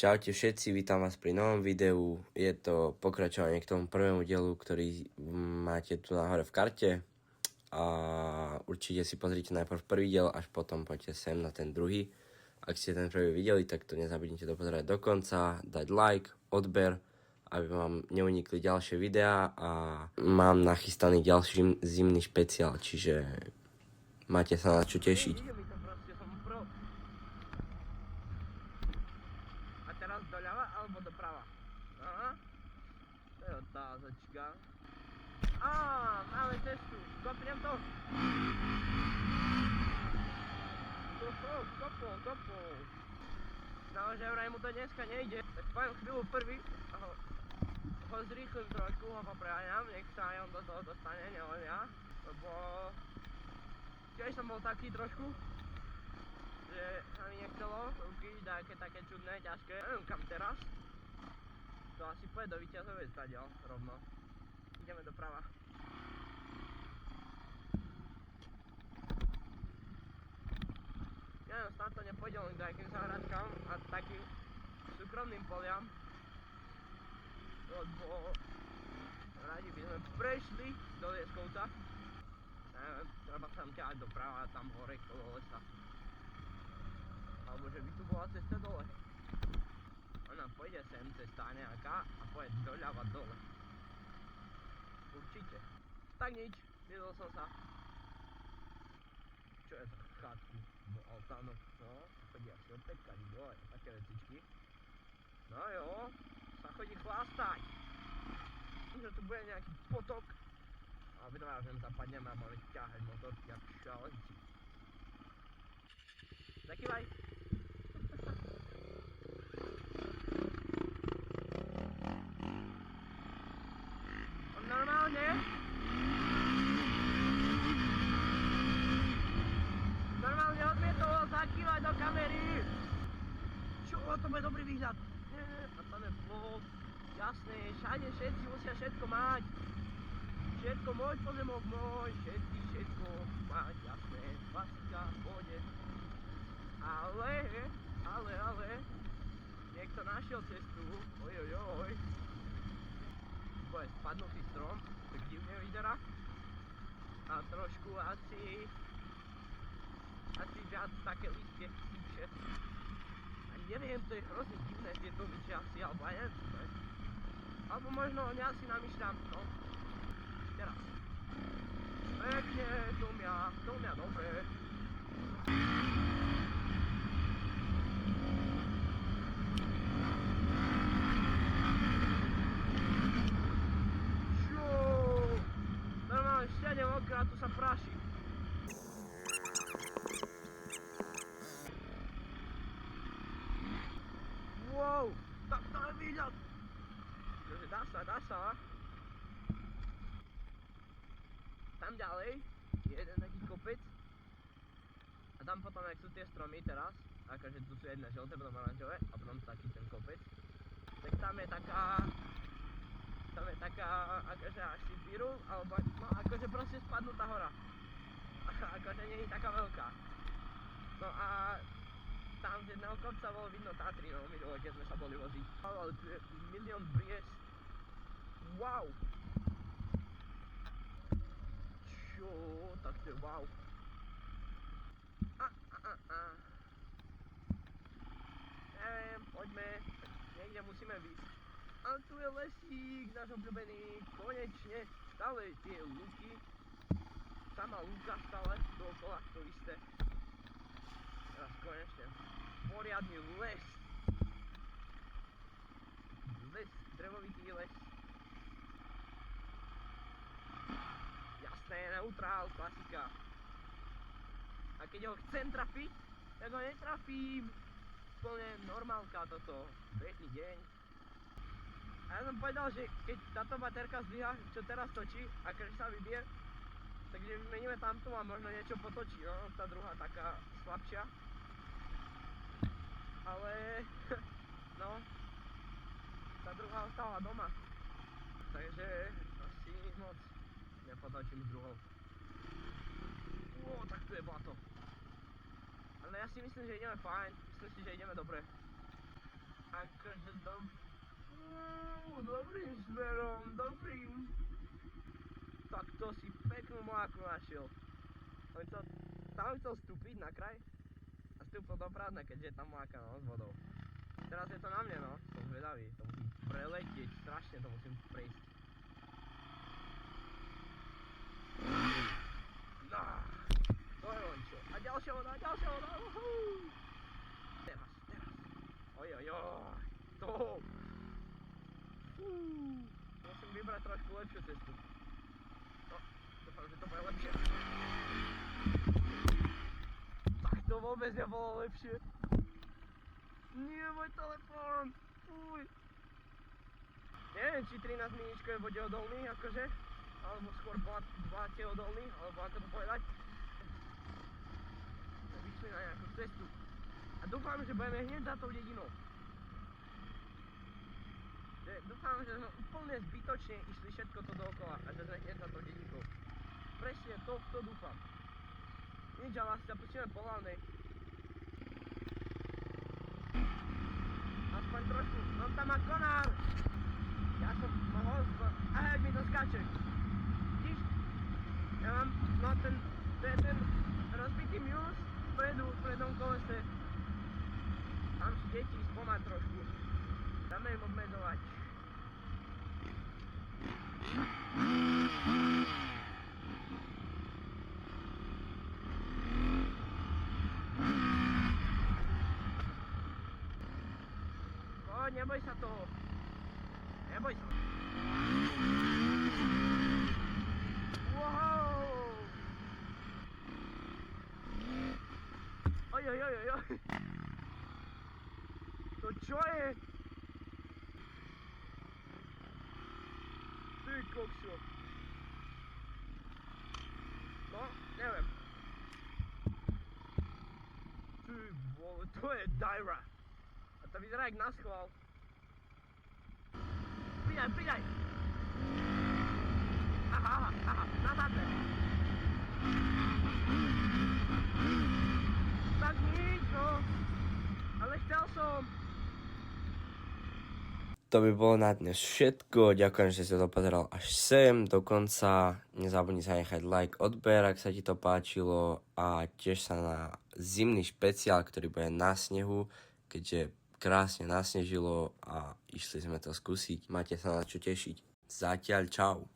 Čaute všetci, vítam vás pri novom videu. Je to pokračovanie k tomu prvému dielu, ktorý máte tu nahore v karte. A určite si pozrite najprv prvý diel, až potom poďte sem na ten druhý. Ak ste ten prvý videli, tak to nezabudnite dopozerať do konca, dať like, odber, aby vám neunikli ďalšie videá a mám nachystaný ďalší zimný špeciál, čiže máte sa na čo tešiť. A teraz doľava alebo doprava? Aha. To je otázočka. Á, máme cestu. Kopnem to. Kopol. No, že vraj mu to dneska nejde. Tak poviem chvíľu prvý. Ho zrýchlim trošku, ho popreháňam. Nech sa aj on do toho dostane, nielen ja. Lebo tiež som bol taký trošku, že sa mi nechcelo ruky také čudné, ťažké. Neviem kam teraz. To asi pôjde do Víťazovej stadiaľ rovno. Ideme doprava. Neviem, snad to nepôjde len k takým záhradkám a takým súkromným poliam. Lebo radi by sme prešli do Lieskovca. Neviem, treba sa tam ťahať doprava, tam hore kolo lesa. Alebo že by tu bola cesta dole. Ona pôjde sem cesta nejaká a pôjde doľava dole. Určite. Tak nič, viedol som sa. Čo je za chatku do altánu? No, chodí asi opäť kadi dole, také vecičky. No jo, sa chodí chlastať. Že tu bude nejaký potok. A obidva sem zapadneme a máme ťahať motorky jak šalenci. Zakývaj. Normálne odmietol zakývať do kamery. Čo, to bude dobrý výhľad. A tam je plot. Jasné, všade všetci musia všetko mať. Všetko môj pozemok, môj, všetko mať, jasné. Klasika, pôjde. Ale, niekto našiel cestu. Ojojoj. Bude spadnutý strom, tak divne vyzerá. A trošku asi viac také lístky píše. A neviem, to je hrozne divné tieto vyče asi, alebo aj neviem, čo je. Alebo možno ja si namýšľam, no. Teraz. Pekne, to mňa dobre. Čo? Normálne všade mokré a tu sa praší. Wow, tak to je výhľad. Takže dá sa. Tam ďalej je jeden taký kopec. A tam potom, jak sú tie stromy teraz, akože tu sú jedné žlté, potom oranžové a potom taký ten kopec. Tak tam je taká akože asi virul, alebo no akože proste spadnutá hora. Akože nie je taká veľká. No a tam z jedného kopca bolo vidno Tatry, no minule, keď sme sa boli voziť. Ale tu je milión bries. Wow! Čo? Tak to je wow. Neviem, poďme. Niekde musíme výsť. Ale tu je lesík, náš obľúbený. Konečne. Stále tie lúky. Sama lúka stále dookola, to isté. Teraz konečne. Poriadny les. Drevovitý les. Jasné, neutrál, klasika. A keď ho chcem trafiť, tak ho netrafím. Úplne normálka toto. Bežný deň. A ja som povedal, že keď táto baterka zdvíha, čo teraz točí, a keď sa vybije, takže vymeníme tamtu a možno niečo potočí, no, tá druhá taká slabšia. Ale, no, tá druhá ostala doma. Takže asi nič moc nepotočím s druhou. Tak tu je blato. Ale ja si myslím, že ideme fajn. Myslím si, že ideme dobre. Akože dobrým smerom, dobrým. Tak to si peknú mláku našiel. Tam chcel vstúpiť na kraj a vstúpil do prázdna, keďže je tam mláka, no, s vodou. Teraz je to na mne, no, som zvedavý, to musím preletieť, strašne to musím prejsť. No, to je len čo. A ďalšia voda, uhú. Teraz. Ojojoj, to. Musím vybrať trošku lepšiu cestu. No, dúfam, že to bude lepšie. Tak to vôbec nebolo lepšie. Nie, môj telefón. Fuj. Neviem, či 13 miničko je vodeodolný, akože. Alebo skôr blateodolný, alebo ako to povedať. Vyšli na nejakú cestu. A dúfam, že budeme hneď za tou dedinou. Dúfam, že sme úplne zbytočne išli všetko to dookola a že sme hneď za tou dedinkou. Presne to dúfam. Nič, ale asi sa pustíme po hlavnej. Aspoň trošku, on tam má konár. Ja som mohol, aj mi to skáče. Vidíš? Ja mám, no to je ten rozbitý Muse vpredu, v prednom kolese. Tam sú deti spomať trošku. Dáme im obmedzovať. Neboj sa toho. Neboj sa. Wow. Ojojojojoj. To čo je? Ty kokšo. No, neviem. Ty vole, to je Daira. A to vyzerá jak naschvál. Pridaj! Aha, nazad. Tak nič, no. Ale chcel som. To by bolo na dnes všetko. Ďakujem, že si to pozeral až sem do konca. Nezabudni sa nechať like, odber, ak sa ti to páčilo. A tiež sa na zimný špeciál, ktorý bude na snehu, keďže krásne nasnežilo a išli sme to skúsiť. Máte sa na čo tešiť. Zatiaľ čau.